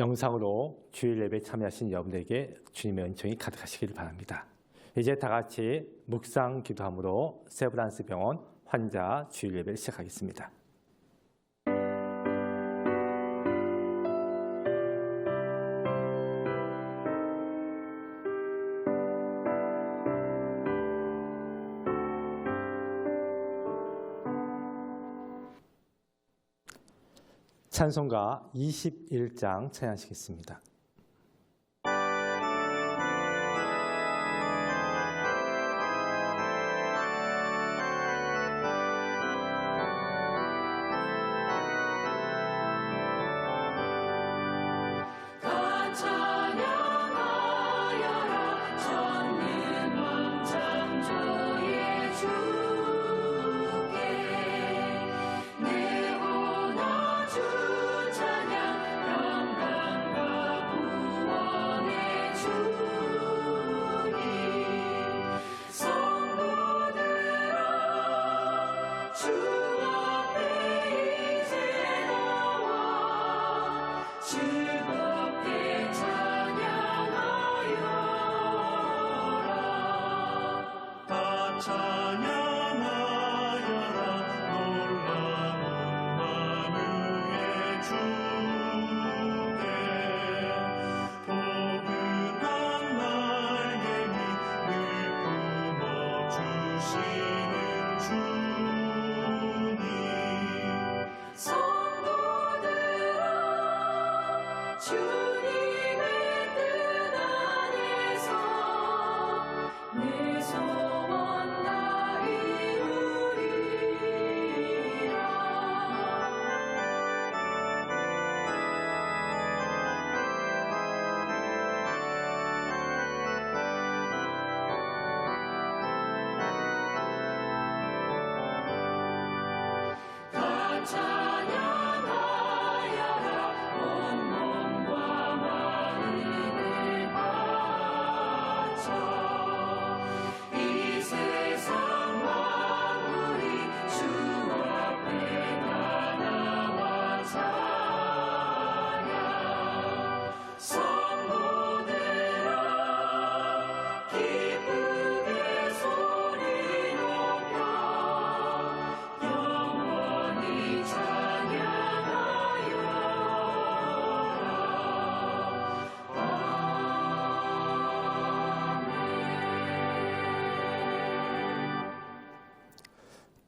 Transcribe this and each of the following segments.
영상으로 주일 예배에 참여하신 여러분에게 주님의 은총이 가득하시기를 바랍니다. 이제 다 같이 묵상 기도함으로 세브란스 병원 환자 주일 예배를 시작하겠습니다. 찬송가 21장 찬양하시겠습니다.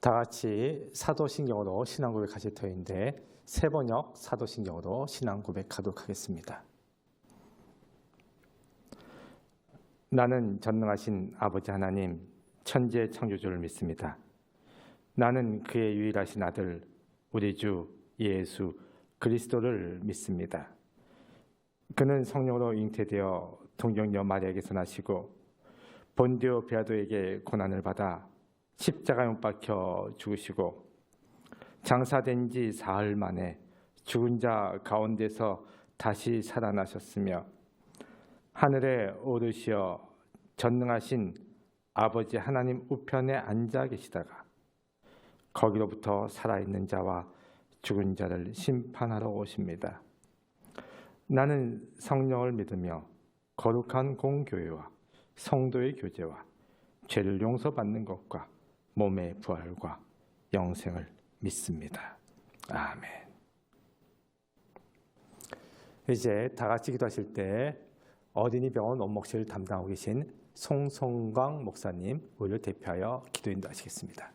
다 같이 사도신경으로 신앙고백하실 터인데 세번역 사도신경으로 신앙고백하도록 하겠습니다. 나는 전능하신 아버지 하나님 천지의 창조주를 믿습니다. 나는 그의 유일하신 아들 우리 주 예수 그리스도를 믿습니다. 그는 성령으로 잉태되어 동정녀 마리아에게서 나시고 본디오 빌라도에게 고난을 받아 십자가에 못 박혀 죽으시고 장사된 지 사흘 만에 죽은 자 가운데서 다시 살아나셨으며 하늘에 오르시어 전능하신 아버지 하나님 우편에 앉아 계시다가 거기로부터 살아있는 자와 죽은 자를 심판하러 오십니다. 나는 성령을 믿으며 거룩한 공교회와 성도의 교제와 죄를 용서받는 것과 몸의 부활과 영생을 믿습니다. 아멘. 이제 다 같이 기도하실 때 어린이병원 원목실을 담당하고 계신 송성광 목사님 우리를 대표하여 기도 인도하시겠습니다.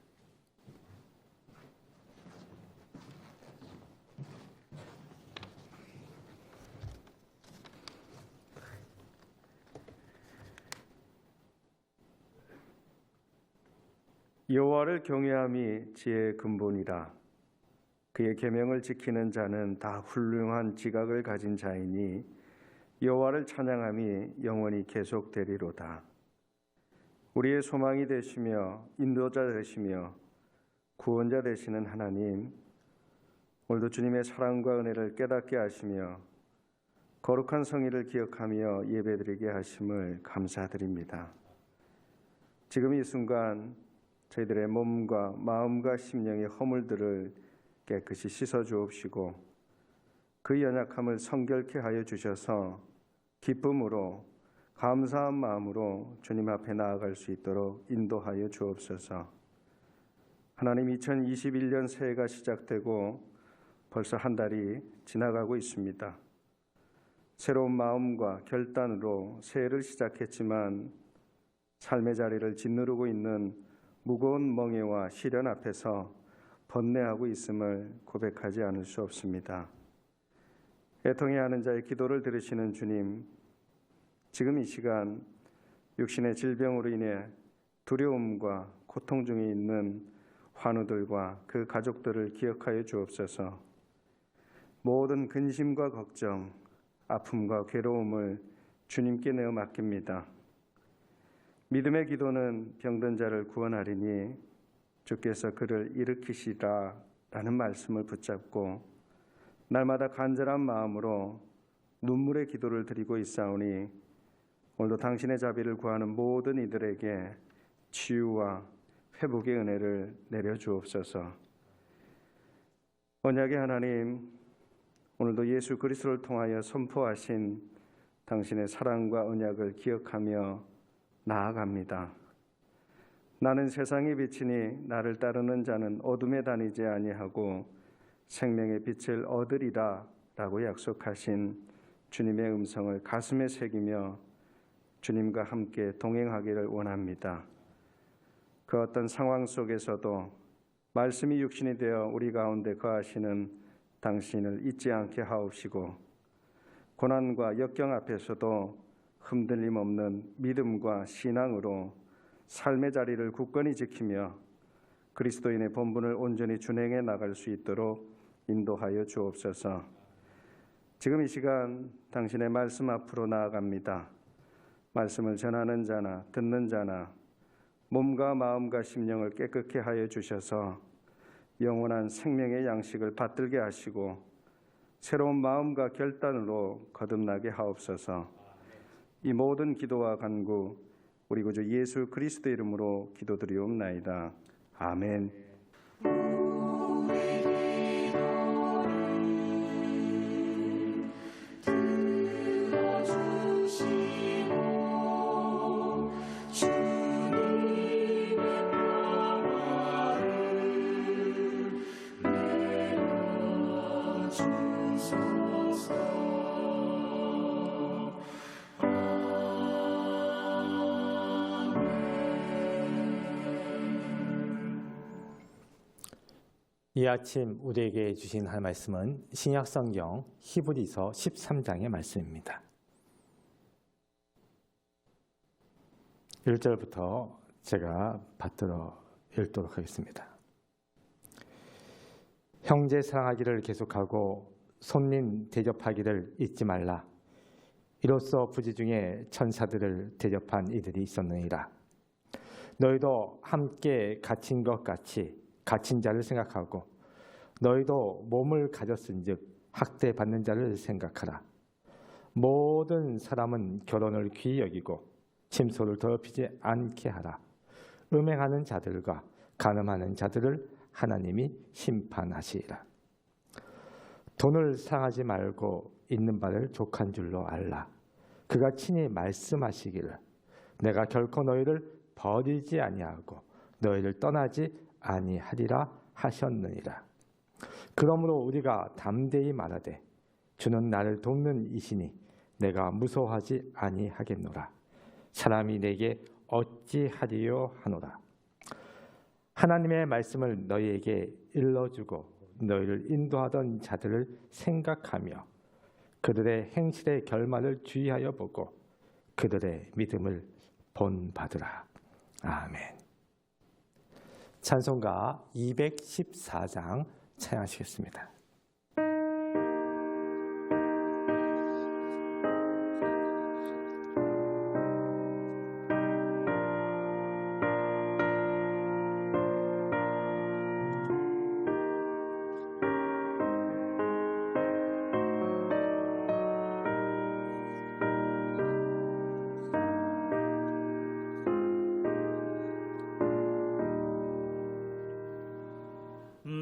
여호와를 경외함이 지혜의 근본이라. 그의 계명을 지키는 자는 다 훌륭한 지각을 가진 자이니 여호와를 찬양함이 영원히 계속되리로다. 우리의 소망이 되시며 인도자 되시며 구원자 되시는 하나님, 오늘도 주님의 사랑과 은혜를 깨닫게 하시며 거룩한 성의를 기억하며 예배드리게 하심을 감사드립니다. 지금 이 순간 저희들의 몸과 마음과 심령의 허물들을 깨끗이 씻어 주옵시고 그 연약함을 성결케 하여 주셔서 기쁨으로 감사한 마음으로 주님 앞에 나아갈 수 있도록 인도하여 주옵소서. 하나님, 2021년 새해가 시작되고 벌써 한 달이 지나가고 있습니다. 새로운 마음과 결단으로 새해를 시작했지만 삶의 자리를 짓누르고 있는 무거운 멍에와 시련 앞에서 번뇌하고 있음을 고백하지 않을 수 없습니다. 애통해하는 자의 기도를 들으시는 주님, 지금 이 시간 육신의 질병으로 인해 두려움과 고통 중에 있는 환우들과 그 가족들을 기억하여 주옵소서. 모든 근심과 걱정, 아픔과 괴로움을 주님께 내어 맡깁니다. 믿음의 기도는 병든 자를 구원하리니 주께서 그를 일으키시라 라는 말씀을 붙잡고 날마다 간절한 마음으로 눈물의 기도를 드리고 있사오니 오늘도 당신의 자비를 구하는 모든 이들에게 치유와 회복의 은혜를 내려주옵소서. 언약의 하나님, 오늘도 예수 그리스도를 통하여 선포하신 당신의 사랑과 언약을 기억하며 나아갑니다. 나는 세상의 빛이니 나를 따르는 자는 어둠에 다니지 아니하고 생명의 빛을 얻으리라 라고 약속하신 주님의 음성을 가슴에 새기며 주님과 함께 동행하기를 원합니다. 그 어떤 상황 속에서도 말씀이 육신이 되어 우리 가운데 거하시는 당신을 잊지 않게 하옵시고 고난과 역경 앞에서도 흔들림 없는 믿음과 신앙으로 삶의 자리를 굳건히 지키며 그리스도인의 본분을 온전히 준행해 나갈 수 있도록 인도하여 주옵소서. 지금 이 시간 당신의 말씀 앞으로 나아갑니다. 말씀을 전하는 자나 듣는 자나 몸과 마음과 심령을 깨끗게 하여 주셔서 영원한 생명의 양식을 받들게 하시고 새로운 마음과 결단으로 거듭나게 하옵소서. 이 모든 기도와 간구 우리 구주 예수 그리스도 이름으로 기도드리옵나이다. 아멘. 이 아침 우리에게 주신 하나님의 말씀은 신약성경 히브리서 13장의 말씀입니다. 1절부터 제가 받들어 읽도록 하겠습니다. 형제 사랑하기를 계속하고 손님 대접하기를 잊지 말라. 이로써 부지 중에 천사들을 대접한 이들이 있었느니라. 너희도 함께 갇힌 것 같이 갇힌 자를 생각하고 너희도 몸을 가졌은즉 학대받는 자를 생각하라. 모든 사람은 결혼을 귀히 여기고 침소를 더럽히지 않게 하라. 음행하는 자들과 간음하는 자들을 하나님이 심판하시리라. 돈을 사랑하지 말고 있는 바를 족한 줄로 알라. 그가 친히 말씀하시기를 내가 결코 너희를 버리지 아니하고 너희를 떠나지 아니하리라 하셨느니라. 그러므로 우리가 담대히 말하되 주는 나를 돕는 이시니 내가 무서워하지 아니하겠노라. 사람이 내게 어찌하리요 하노라. 하나님의 말씀을 너희에게 일러주고 너희를 인도하던 자들을 생각하며 그들의 행실의 결말을 주의하여 보고 그들의 믿음을 본받으라. 아멘. 찬송가 214장 찬양하시겠습니다.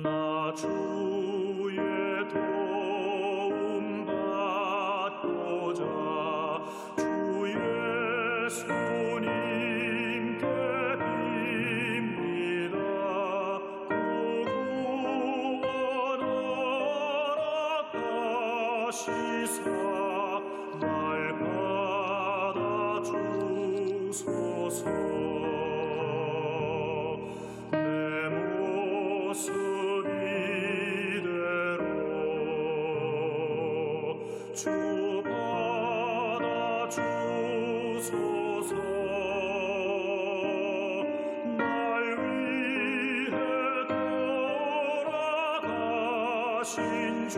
나 주의 도움 받아주소서. 날 받아주소서. 내 모습 이대로 주 받아주소서. 날 위해 돌아가신 주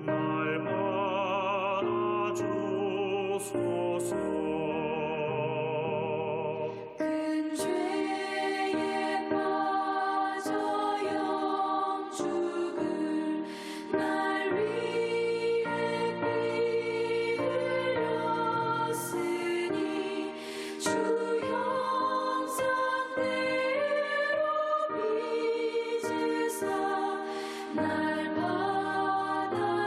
날 받아주소서. 큰 죄에 빠져 영죽을 날 위해 피 흘렸으니 주 형상대로 빚으사 날 받아주소서.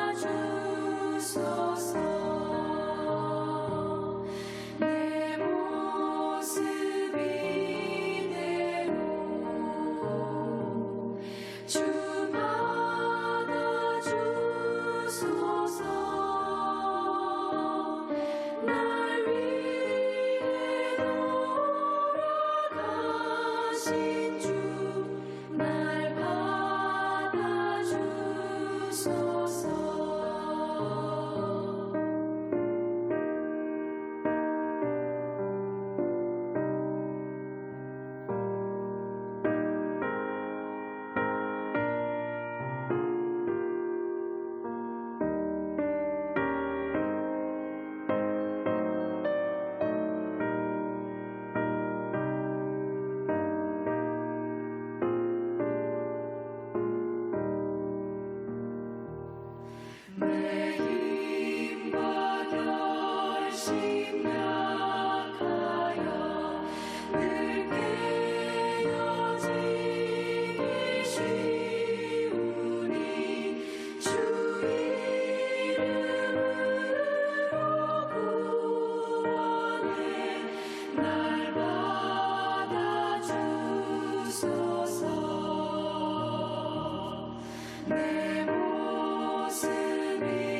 내 모습 이대로 주 받아주소서. 날 위해 돌아가신 주 날 받아주소서. 내 힘과 결심 약하여 늘 깨어지기 쉬우니 주 이름으로 구원해 날 받아주소서. 내 모습 이대로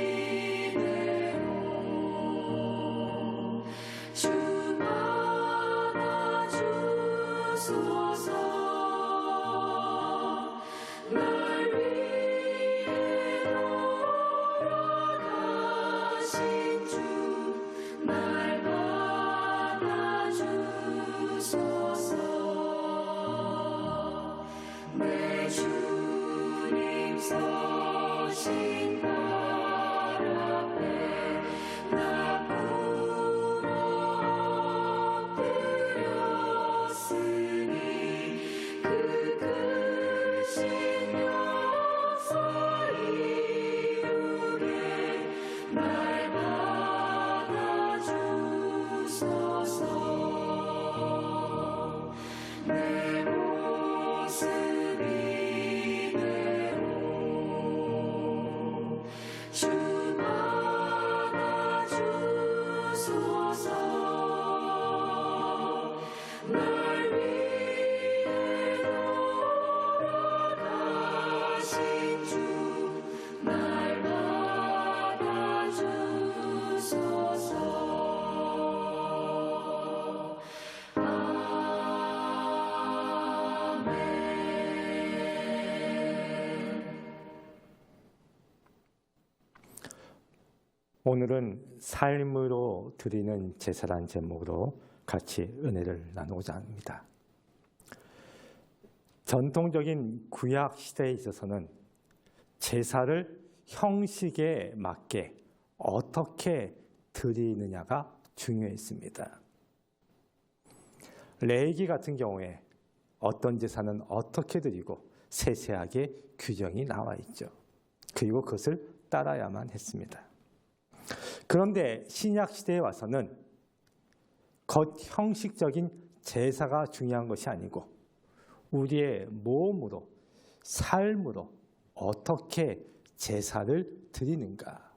주 받아주소서. 날 위해 돌아가신 주 날 받아주소서. 내 주님 서신 발 앞에 나 꿇어 엎드렸으니 그 크신 역사 이루게 날 받아주소서. 내 모습 이대로 주 받아주소서. 날 위해 돌아가신 주 날 받아주소서. 오늘은 삶으로 드리는 제사라는 제목으로 같이 은혜를 나누고자 합니다. 전통적인 구약 시대에 있어서는 제사를 형식에 맞게 어떻게 드리느냐가 중요했습니다. 레위기 같은 경우에 어떤 제사는 어떻게 드리고 세세하게 규정이 나와 있죠. 그리고 그것을 따라야만 했습니다. 그런데 신약 시대에 와서는 겉 형식적인 제사가 중요한 것이 아니고 우리의 몸으로, 삶으로 어떻게 제사를 드리는가,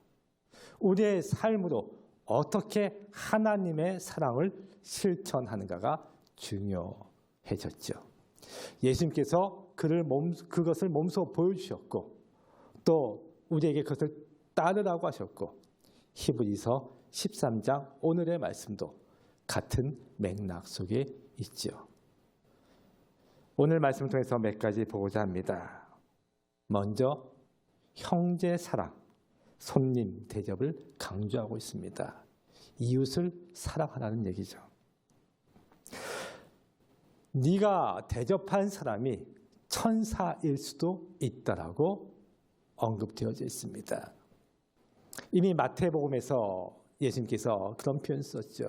우리의 삶으로 어떻게 하나님의 사랑을 실천하는가가 중요해졌죠. 예수님께서 그것을 몸소 보여주셨고 또 우리에게 그것을 따르라고 하셨고 히브리서 13장 오늘의 말씀도 같은 맥락 속에 있죠. 오늘 말씀을 통해서 몇 가지 보고자 합니다. 먼저 형제 사랑, 손님 대접을 강조하고 있습니다. 이웃을 사랑하라는 얘기죠. 네가 대접한 사람이 천사일 수도 있다라고 언급되어져 있습니다. 이미 마태복음에서 예수님께서 그런 표현 썼죠.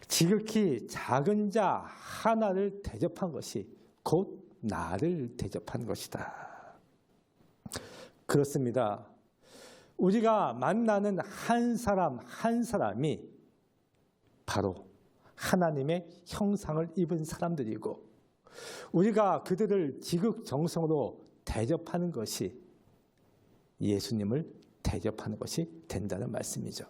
지극히 작은 자 하나를 대접한 것이 곧 나를 대접한 것이다. 그렇습니다. 우리가 만나는 한 사람 한 사람이 바로 하나님의 형상을 입은 사람들이고 우리가 그들을 지극정성으로 대접하는 것이 예수님을 대접하는 것이 된다는 말씀이죠.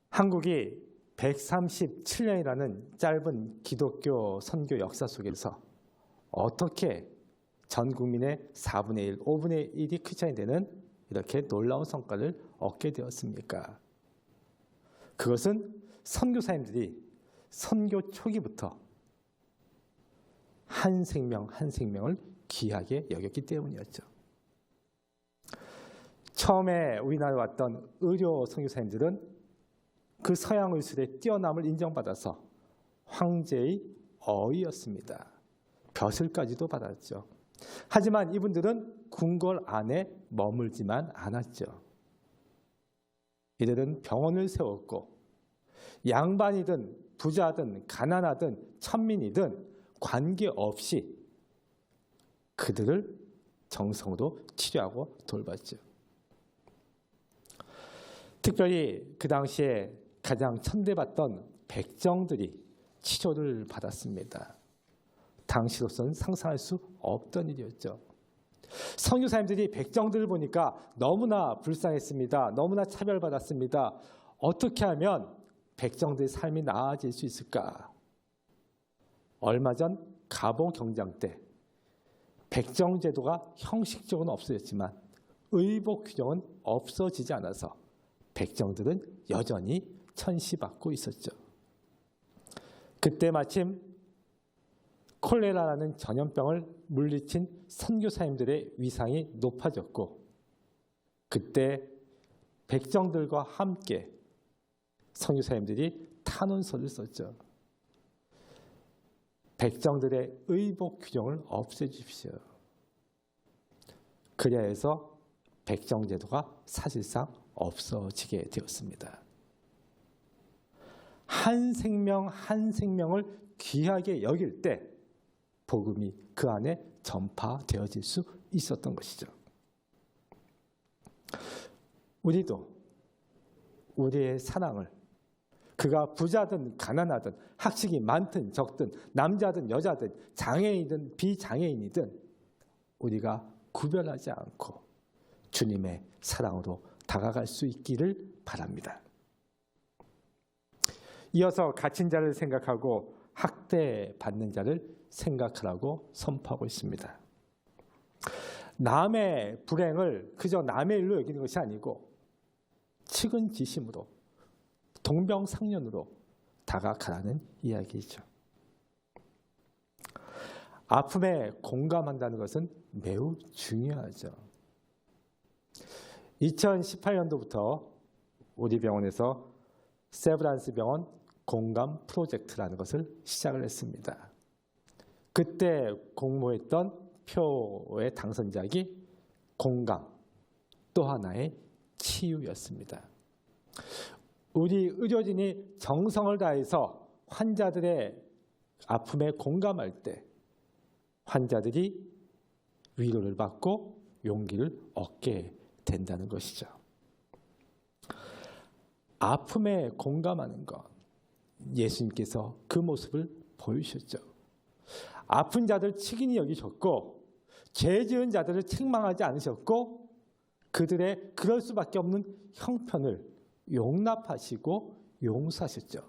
한국이 137년이라는 짧은 기독교 선교 역사 속에서 어떻게 전 국민의 4분의 1, 5분의 1이 크리스찬이 되는 이렇게 놀라운 성과를 얻게 되었습니까? 그것은 선교사님들이 선교 초기부터 한 생명 한 생명을 귀하게 여겼기 때문이었죠. 처음에 우리나라에 왔던 의료 선교사님들은 그 서양 의술의 뛰어남을 인정받아서 황제의 어이였습니다. 벼슬까지도 받았죠. 하지만 이분들은 궁궐 안에 머물지만 않았죠. 이들은 병원을 세웠고 양반이든 부자든 가난하든 천민이든 관계없이 그들을 정성으로 치료하고 돌봤죠. 특별히 그 당시에 가장 천대받던 백정들이 치료를 받았습니다. 당시로서는 상상할 수 없던 일이었죠. 선교사님들이 백정들을 보니까 너무나 불쌍했습니다. 너무나 차별받았습니다. 어떻게 하면 백정들의 삶이 나아질 수 있을까? 얼마 전 가보 경장 때 백정 제도가 형식적으로는 없어졌지만 의복 규정은 없어지지 않아서 백정들은 여전히 천시받고 있었죠. 그때 마침 콜레라라는 전염병을 물리친 선교사님들의 위상이 높아졌고 그때 백정들과 함께 선교사님들이 탄원서를 썼죠. 백정들의 의복 규정을 없애주십시오. 그래야 해서 백정제도가 사실상 없어지게 되었습니다. 한 생명 한 생명을 귀하게 여길 때 복음이 그 안에 전파되어질 수 있었던 것이죠. 우리도 우리의 사랑을 그가 부자든 가난하든 학식이 많든 적든 남자든 여자든 장애인이든 비장애인이든 우리가 구별하지 않고 주님의 사랑으로 다가갈 수 있기를 바랍니다. 이어서 갇힌 자를 생각하고 학대받는 자를 생각하라고 선포하고 있습니다. 남의 불행을 그저 남의 일로 여기는 것이 아니고 측은지심으로 동병상련으로 다가가라는 이야기이죠. 아픔에 공감한다는 것은 매우 중요하죠. 2018년도부터 우리 병원에서 세브란스 병원 공감 프로젝트라는 것을 시작을 했습니다. 그때 공모했던 표의 당선작이 공감, 또 하나의 치유였습니다. 우리 의료진이 정성을 다해서 환자들의 아픔에 공감할 때 환자들이 위로를 받고 용기를 얻게 된다는 것이죠. 아픔에 공감하는 것, 예수님께서 그 모습을 보이셨죠. 아픈 자들 측인히 여기셨고 죄 지은 자들을 책망하지 않으셨고 그들의 그럴 수밖에 없는 형편을 용납하시고 용서하셨죠.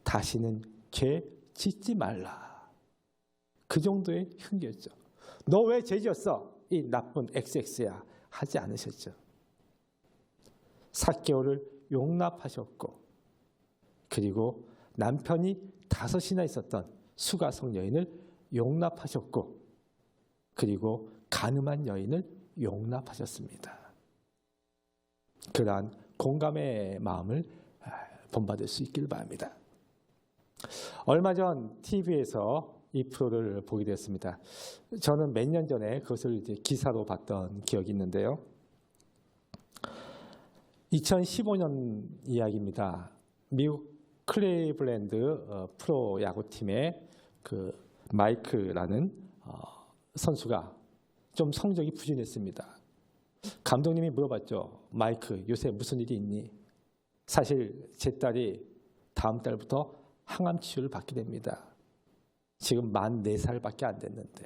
다시는 죄 짓지 말라. 그 정도의 흉기였죠. 너 왜 죄지었어? 이 나쁜 XX야. 하지 않으셨죠. 삭개오를 용납하셨고, 그리고 남편이 5이나 있었던 수가성 여인을 용납하셨고, 그리고 간음한 여인을 용납하셨습니다. 그러한 공감의 마음을 본받을 수 있길 바랍니다. 얼마 전 TV에서 이 프로를 보게 되었습니다. 저는 몇 년 전에 그것을 이제 기사로 봤던 기억이 있는데요. 2015년 이야기입니다. 미국 클리블랜드 프로 야구팀의 그 마이크라는 선수가 좀 성적이 부진했습니다. 감독님이 물어봤죠. 마이크, 요새 무슨 일이 있니? 사실 제 딸이 다음 달부터 항암 치료를 받게 됩니다. 지금 만 4살밖에 안 됐는데.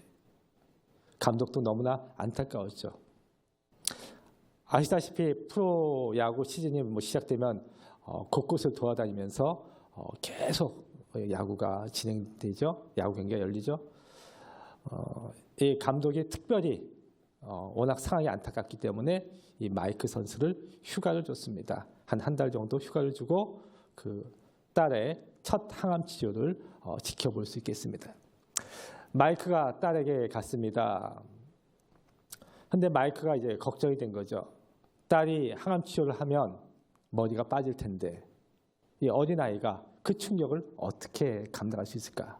감독도 너무나 안타까웠죠. 아시다시피 프로야구 시즌이 시작되면 곳곳을 돌아다니면서 계속 야구가 진행되죠. 야구 경기가 열리죠. 이 감독이 특별히 워낙 상황이 안타깝기 때문에 이 마이크 선수를 휴가를 줬습니다. 한 달 정도 휴가를 주고 그 딸의 첫 항암 치료를 지켜볼 수 있겠습니다. 마이크가 딸에게 갔습니다. 근데 마이크가 이제 걱정이 된 거죠. 딸이 항암 치료를 하면 머리가 빠질 텐데 이 어린아이가 그 충격을 어떻게 감당할 수 있을까?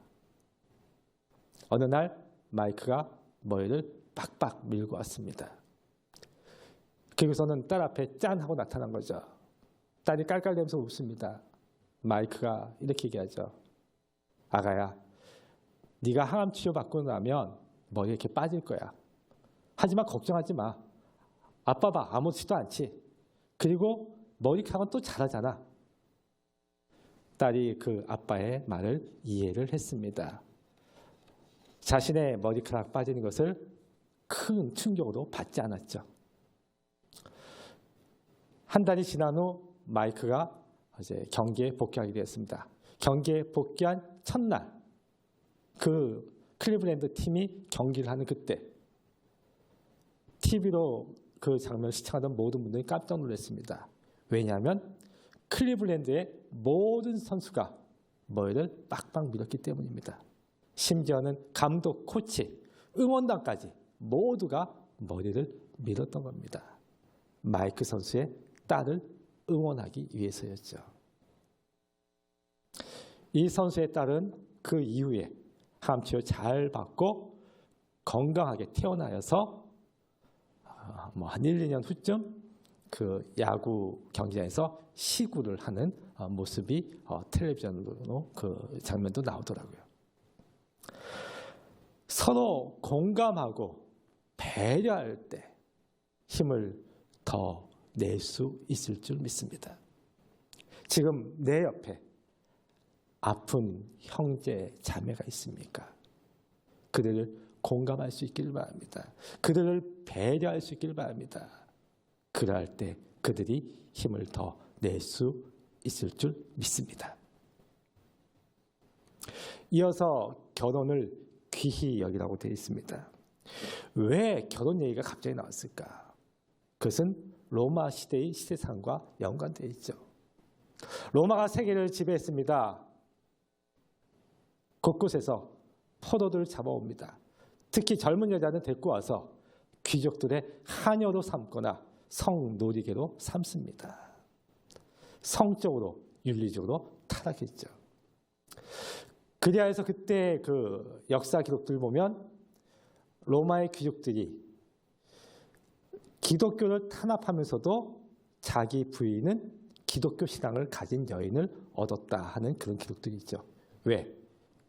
어느 날 마이크가 머리를 빡빡 밀고 왔습니다. 그리고서는 딸 앞에 짠 하고 나타난 거죠. 딸이 깔깔대면서 웃습니다. 마이크가 이렇게 얘기하죠. 아가야, 네가 항암 치료 받고 나면 머리 이렇게 빠질 거야. 하지만 걱정하지 마. 아빠 봐, 아무렇지도 않지. 그리고 머리카락은 또 자라잖아. 딸이 그 아빠의 말을 이해를 했습니다. 자신의 머리카락 빠지는 것을 큰 충격으로 받지 않았죠. 한 달이 지난 후 마이크가 이제 경기에 복귀하게 되었습니다. 경기에 복귀한 첫날, 그 클리블랜드 팀이 경기를 하는 그때 TV로 그 장면을 시청하던 모든 분들이 깜짝 놀랐습니다. 왜냐하면 클리블랜드의 모든 선수가 머리를 빡빡 밀었기 때문입니다. 심지어는 감독, 코치, 응원단까지 모두가 머리를 밀었던 겁니다. 마이크 선수의 딸을 응원하기 위해서였죠. 이 선수의 딸은 그 이후에 항암 치료 잘 받고 건강하게 태어나서 한 1, 2년 후쯤 그 야구 경기장에서 시구를 하는 모습이 텔레비전으로 그 장면도 나오더라고요. 서로 공감하고 배려할 때 힘을 더 낼 수 있을 줄 믿습니다. 지금 내 옆에 아픈 형제, 자매가 있습니까? 그들을 공감할 수 있기를 바랍니다. 그들을 배려할 수 있기를 바랍니다. 그럴 때 그들이 힘을 더 낼 수 있을 줄 믿습니다. 이어서 결혼을 귀히 여기라고 되어 있습니다. 왜 결혼 얘기가 갑자기 나왔을까? 그것은 로마 시대의 시대상과 연관되어 있죠. 로마가 세계를 지배했습니다. 곳곳에서 포로들을 잡아옵니다. 특히 젊은 여자는 데리고 와서 귀족들의 하녀로 삼거나 성놀이개로 삼습니다. 성적으로, 윤리적으로 타락했죠. 그리하여서 그때 그 역사 기록들을 보면 로마의 귀족들이 기독교를 탄압하면서도 자기 부인은 기독교 신앙을 가진 여인을 얻었다 하는 그런 기록들이 있죠. 왜?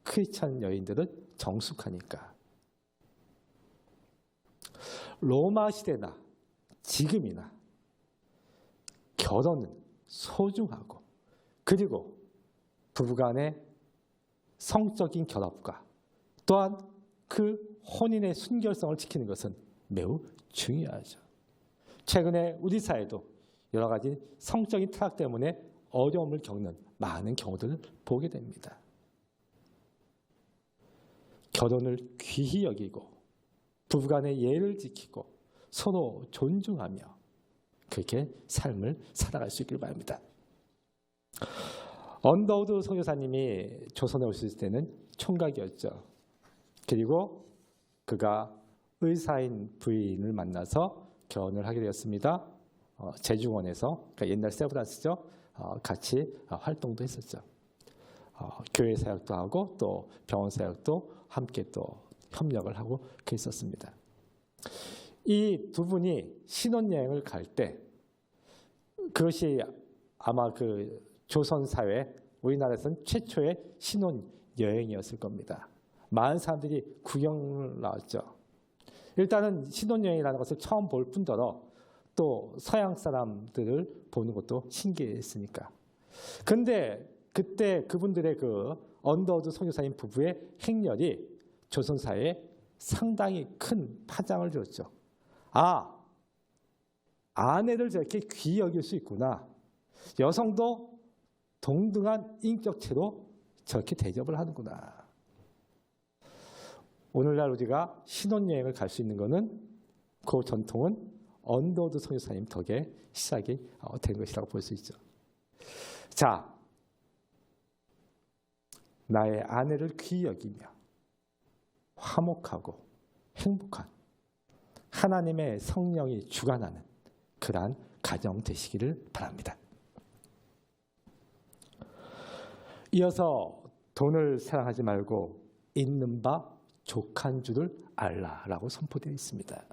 크리스찬 여인들은 정숙하니까. 로마 시대나 지금이나 결혼은 소중하고, 그리고 부부간의 성적인 결합과 또한 그 혼인의 순결성을 지키는 것은 매우 중요하죠. 최근에 우리 사회도 여러 가지 성적인 타락 때문에 어려움을 겪는 많은 경우들을 보게 됩니다. 결혼을 귀히 여기고 부부간의 예를 지키고 서로 존중하며 그렇게 삶을 살아갈 수 있기를 바랍니다. 언더우드 선교사님이 조선에 오실 때는 총각이었죠. 그리고 그가 의사인 부인을 만나서 결혼을 하게 되었습니다. 제중원에서, 그러니까 옛날 세브란스죠. 같이 활동도 했었죠. 교회 사역도 하고 또 병원 사역도 함께 또 협력을 하고 그랬었습니다. 이 두 분이 신혼여행을 갈 때 그것이 아마 그 조선 사회, 우리나라에서는 최초의 신혼여행이었을 겁니다. 많은 사람들이 구경을 나왔죠. 일단은 신혼여행이라는 것을 처음 볼 뿐더러 또 서양 사람들을 보는 것도 신기했으니까. 근데 그때 그분들의 그 언더우드 선교사님 부부의 행렬이 조선 사회에 상당히 큰 파장을 줬죠. 아, 아내를 저렇게 귀히 여길 수 있구나. 여성도 동등한 인격체로 저렇게 대접을 하는구나. 오늘날 우리가 신혼여행을 갈 수 있는 것은 그 전통은 언더우드 선교사님 덕에 시작이 된 것이라고 볼 수 있죠. 자, 나의 아내를 귀히 여기며 화목하고 행복한 하나님의 성령이 주관하는 그러한 가정 되시기를 바랍니다. 이어서 돈을 사랑하지 말고 있는 바 족한 줄을 알라라고 선포되어 있습니다.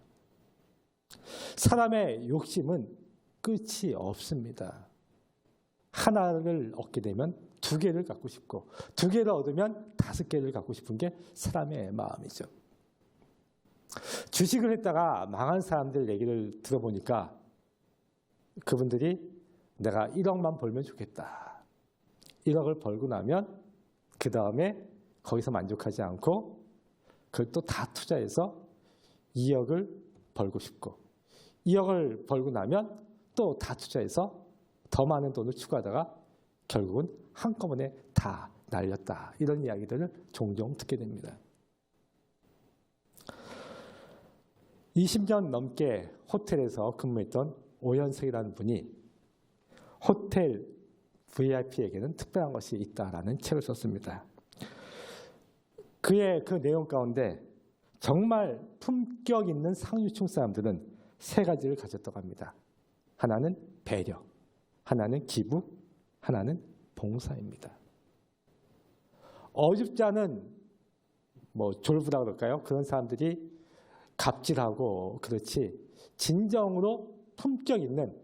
사람의 욕심은 끝이 없습니다. 하나를 얻게 되면 두 개를 갖고 싶고 두 개를 얻으면 다섯 개를 갖고 싶은 게 사람의 마음이죠. 주식을 했다가 망한 사람들 얘기를 들어보니까 그분들이 내가 1억만 벌면 좋겠다. 1억을 벌고 나면 그 다음에 거기서 만족하지 않고 그걸 또 다 투자해서 2억을 벌고 싶고 2억을 벌고 나면 또 다 투자해서 더 많은 돈을 추가하다가 결국은 한꺼번에 다 날렸다. 이런 이야기들을 종종 듣게 됩니다. 20년 넘게 호텔에서 근무했던 오현석이라는 분이 호텔 VIP에게는 특별한 것이 있다라는 책을 썼습니다. 그의 그 내용 가운데 정말 품격 있는 상류층 사람들은 세 가지를 가졌다고 합니다. 하나는 배려, 하나는 기부, 하나는 봉사입니다. 어줍지 않은 졸부라 그럴까요? 그런 사람들이 갑질하고 그렇지 진정으로 품격 있는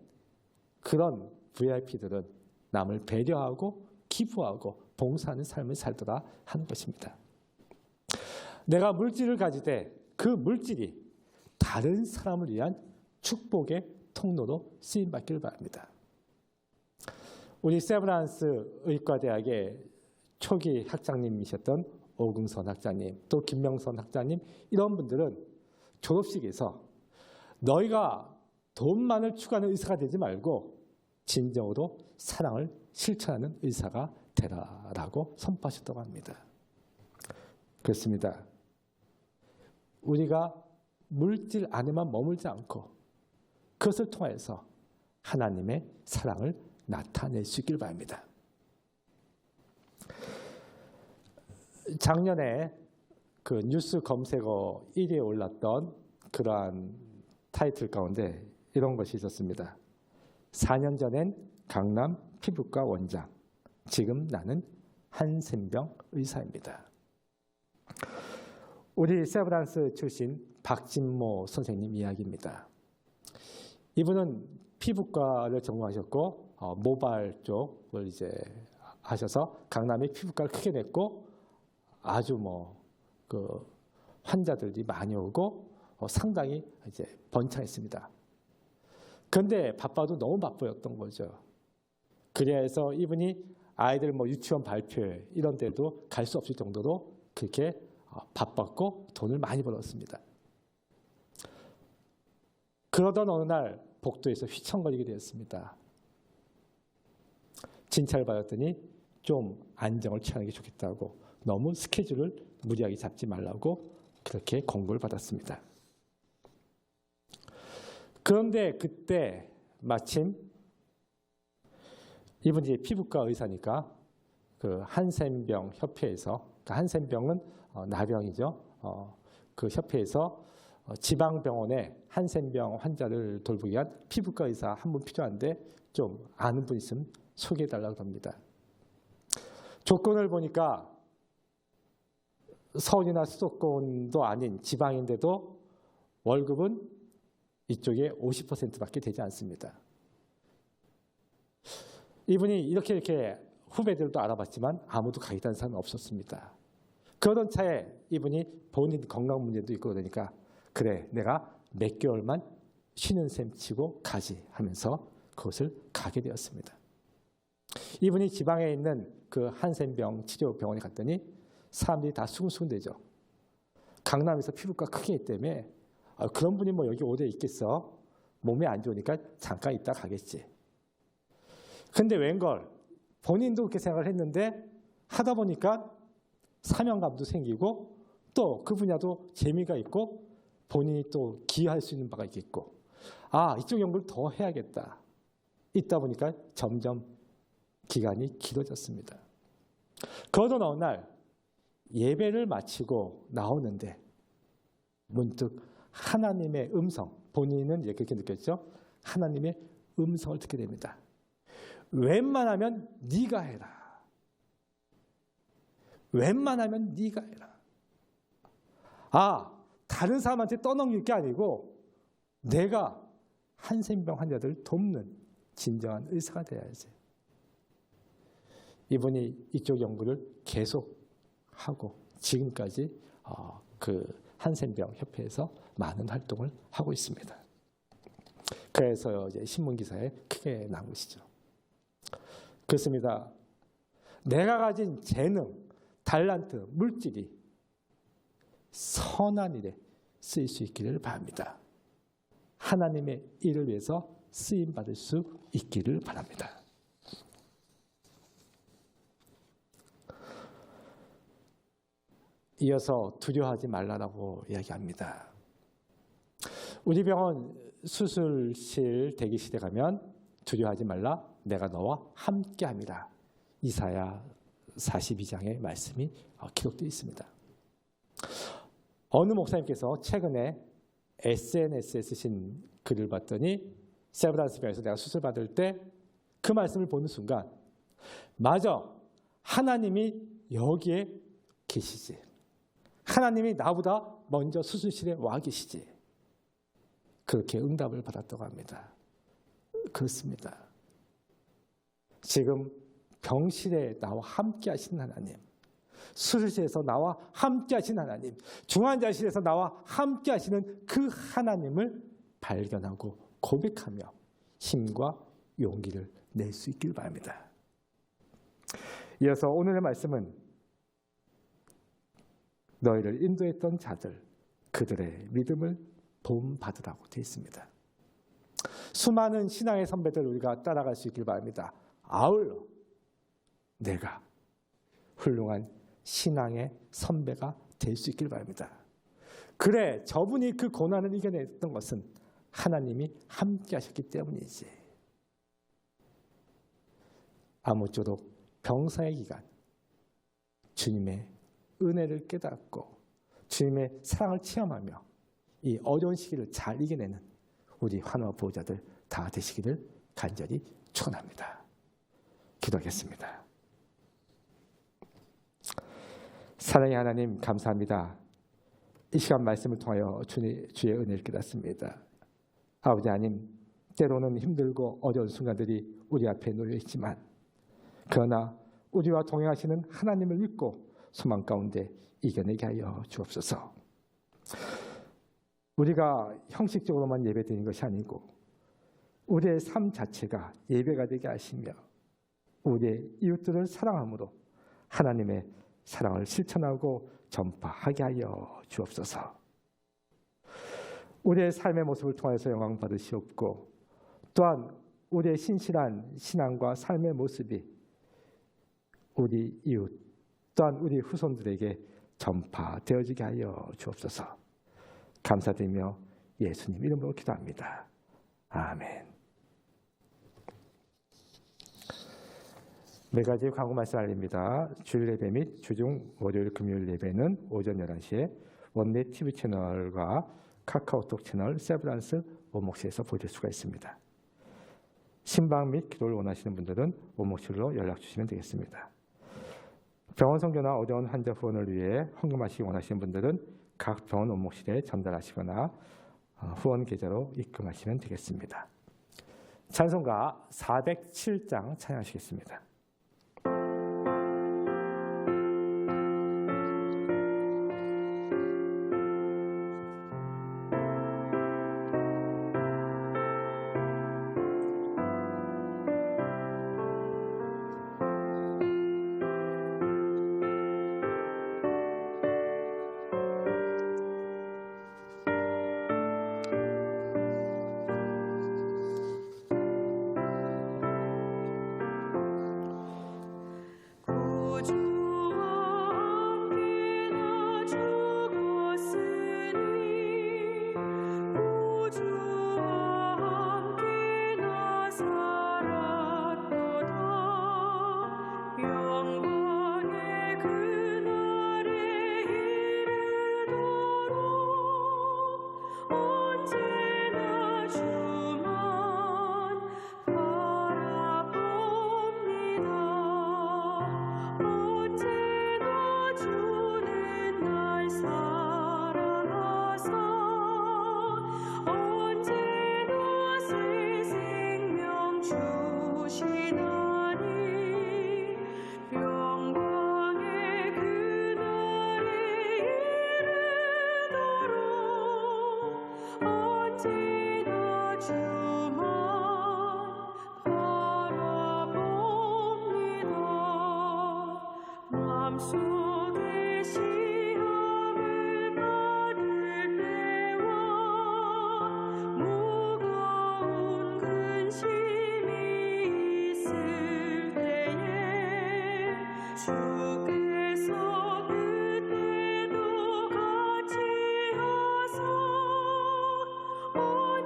그런 VIP들은 남을 배려하고 기부하고 봉사하는 삶을 살더라 하는 것입니다. 내가 물질을 가지되 그 물질이 다른 사람을 위한 축복의 통로로 쓰임받기를 바랍니다. 우리 세브란스 의과대학의 초기 학장님이셨던 오금선 학장님, 또 김명선 학장님 이런 분들은 졸업식에서 너희가 돈만을 추구하는 의사가 되지 말고 진정으로 사랑을 실천하는 의사가 되라라고 선포하셨다고 합니다. 그렇습니다. 우리가 물질 안에만 머물지 않고 그것을 통해서 하나님의 사랑을 나타낼 수 있길 바랍니다. 작년에 그 뉴스 검색어 1위에 올랐던 그러한 타이틀 가운데 이런 것이 있었습니다. 4년 전엔 강남 피부과 원장, 지금 나는 한센병 의사입니다. 우리 세브란스 출신 박진모 선생님 이야기입니다. 이분은 피부과를 전공하셨고 모발 쪽을 이제 하셔서 강남에 피부과를 크게 냈고 아주 그 환자들이 많이 오고 상당히 이제 번창했습니다. 그런데 바빠도 너무 바쁘였던 거죠. 그래서 이분이 아이들 유치원 발표회 이런 데도 갈 수 없을 정도로 그렇게 바빴고 돈을 많이 벌었습니다. 그러던 어느 날 복도에서 휘청거리게 되었습니다. 진찰을 받았더니 좀 안정을 취하는 게 좋겠다고 너무 스케줄을 무리하게 잡지 말라고 그렇게 권고를 받았습니다. 그런데 그때 마침 이분이 피부과 의사니까 그 한센병 협회에서, 그 한센병은 나병이죠. 그 협회에서 지방병원에 한센병 환자를 돌보기 위한 피부과 의사 한 분 필요한데 좀 아는 분 있으면 소개해달라고 합니다. 조건을 보니까 서울이나 수도권도 아닌 지방인데도 월급은 이쪽에 50%밖에 되지 않습니다. 이분이 이렇게 후배들도 알아봤지만 아무도 가겠다는 사람은 없었습니다. 그러던 차에 이분이 본인 건강 문제도 있고 그러니까 그래 내가 몇 개월만 쉬는 셈 치고 가지 하면서 그곳을 가게 되었습니다. 이분이 지방에 있는 그 한센병 치료병원에 갔더니 사람들이 다 수근수근대죠. 강남에서 피부과 크게 있기 때문에 그런 분이 뭐 여기 오래 있겠어. 몸이 안 좋으니까 잠깐 있다 가겠지. 근데 웬걸 본인도 그렇게 생각을 했는데 하다 보니까 사명감도 생기고 또 그 분야도 재미가 있고 본인이 또 기여할 수 있는 바가 있겠고 이쪽 연구를 더 해야겠다. 있다 보니까 점점 기간이 길어졌습니다. 그러던 어느 날 예배를 마치고 나오는데 문득 하나님의 음성, 본인은 이제 그렇게 느꼈죠. 하나님의 음성을 듣게 됩니다. 웬만하면 네가 해라. 웬만하면 네가 해라. 다른 사람한테 떠넘길 게 아니고 내가 한센병 환자들을 돕는 진정한 의사가 돼야지. 이분이 이쪽 연구를 계속하고 지금까지 그 한센병 협회에서 많은 활동을 하고 있습니다. 그래서 이제 신문 기사에 크게 나온 것이죠. 그렇습니다. 내가 가진 재능, 달란트, 물질이 선한 일에 쓰일 수 있기를 바랍니다. 하나님의 일을 위해서 쓰임 받을 수 있기를 바랍니다. 이어서 두려워하지 말라라고 이야기합니다. 우리 병원 수술실 대기실에 가면 두려워하지 말라, 내가 너와 함께함이라. 이사야 42장의 말씀이 기록되어 있습니다. 어느 목사님께서 최근에 SNS에 쓰신 글을 봤더니 세브란스 병원에서 내가 수술 받을 때 그 말씀을 보는 순간 맞아, 하나님이 여기에 계시지. 하나님이 나보다 먼저 수술실에 와 계시지. 그렇게 응답을 받았다고 합니다. 그렇습니다. 지금 병실에 나와 함께 하시는 하나님, 수술실에서 나와 함께 하시는 하나님, 중환자실에서 나와 함께 하시는 그 하나님을 발견하고 고백하며 힘과 용기를 낼 수 있길 바랍니다. 이어서 오늘의 말씀은 너희를 인도했던 자들, 그들의 믿음을 본받으라고 되어 있습니다. 수많은 신앙의 선배들 우리가 따라갈 수 있길 바랍니다. 아울러 내가 훌륭한 신앙의 선배가 될 수 있길 바랍니다. 그래, 저분이 그 고난을 이겨냈던 것은 하나님이 함께 하셨기 때문이지. 아무쪼록 병사의 기간 주님의 은혜를 깨닫고 주님의 사랑을 체험하며 이 어려운 시기를 잘 이겨내는 우리 환화 보호자들 다 되시기를 간절히 축원합니다. 기도하겠습니다. 사랑의 하나님, 감사합니다. 이 시간 말씀을 통하여 주의 은혜를 깨닫습니다. 아버지 하나님, 때로는 힘들고 어려운 순간들이 우리 앞에 놓여 있지만 그러나 우리와 동행하시는 하나님을 믿고 소망 가운데 이겨내게 하여 주옵소서. 우리가 형식적으로만 예배드리는 것이 아니고 우리의 삶 자체가 예배가 되게 하시며 우리의 이웃들을 사랑함으로 하나님의 사랑을 실천하고 전파하게 하여 주옵소서. 우리의 삶의 모습을 통해서 영광 받으시옵고 또한 우리의 신실한 신앙과 삶의 모습이 우리 이웃 또한 우리 후손들에게 전파되어지게 하여 주옵소서. 감사드리며 예수님 이름으로 기도합니다. 아멘. 네 가지 광고 말씀 알립니다. 주일 예배 및 주중 월요일 금요일 예배는 오전 11시에 원내 TV 채널과 카카오톡 채널 세브란스 원목실에서 보실 수가 있습니다. 신방 및 기도를 원하시는 분들은 원목실로 연락 주시면 되겠습니다. 병원 선교나 어려운 환자 후원을 위해 헌금하시기 원하시는 분들은 각 병원 원목실에 전달하시거나 후원 계좌로 입금하시면 되겠습니다. 찬송가 407장 찬양하시겠습니다.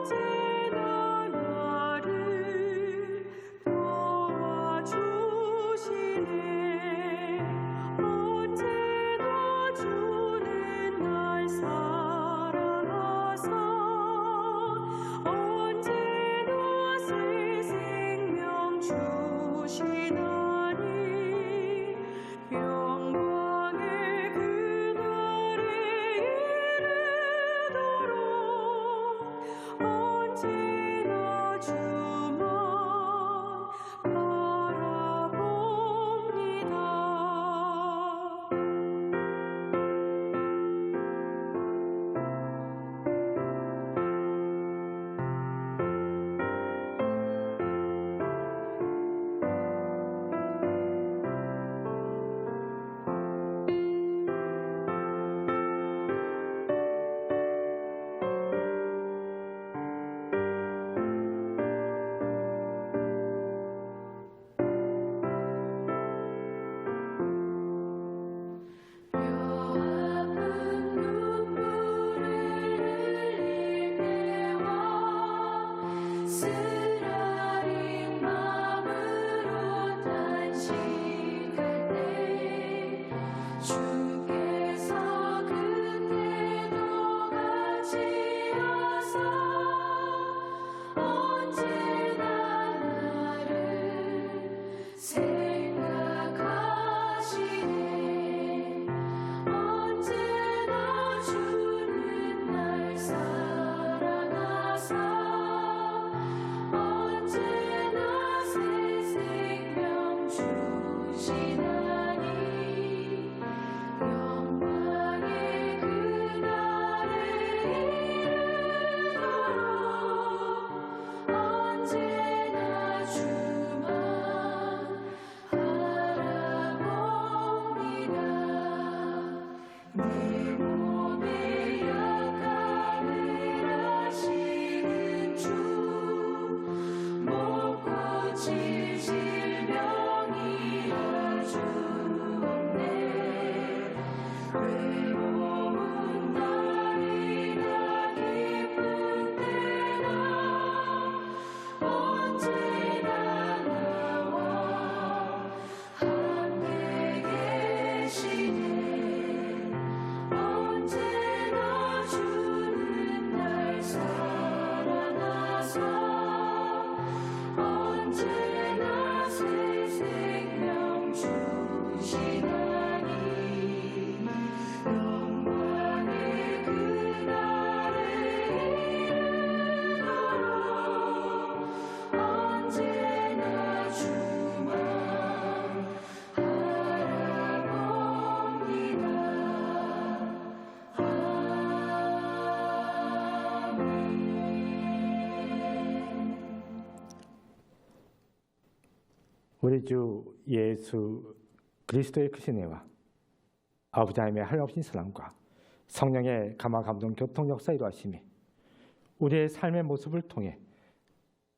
언제나 우리 주 예수 그리스도의 크신 은혜와 아버지 하나님의 한없인 사랑과 성령의 감화 감동 교통 역사 이루하심이 우리의 삶의 모습을 통해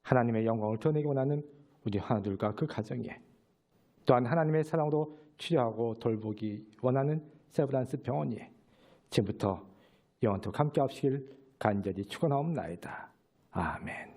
하나님의 영광을 드러내기 원하는 우리 하나둘과 그 가정에, 또한 하나님의 사랑으로 치료하고 돌보기 원하는 세브란스 병원에 지금부터 영원토록 함께 하시길 간절히 축원하옵나이다. 아멘.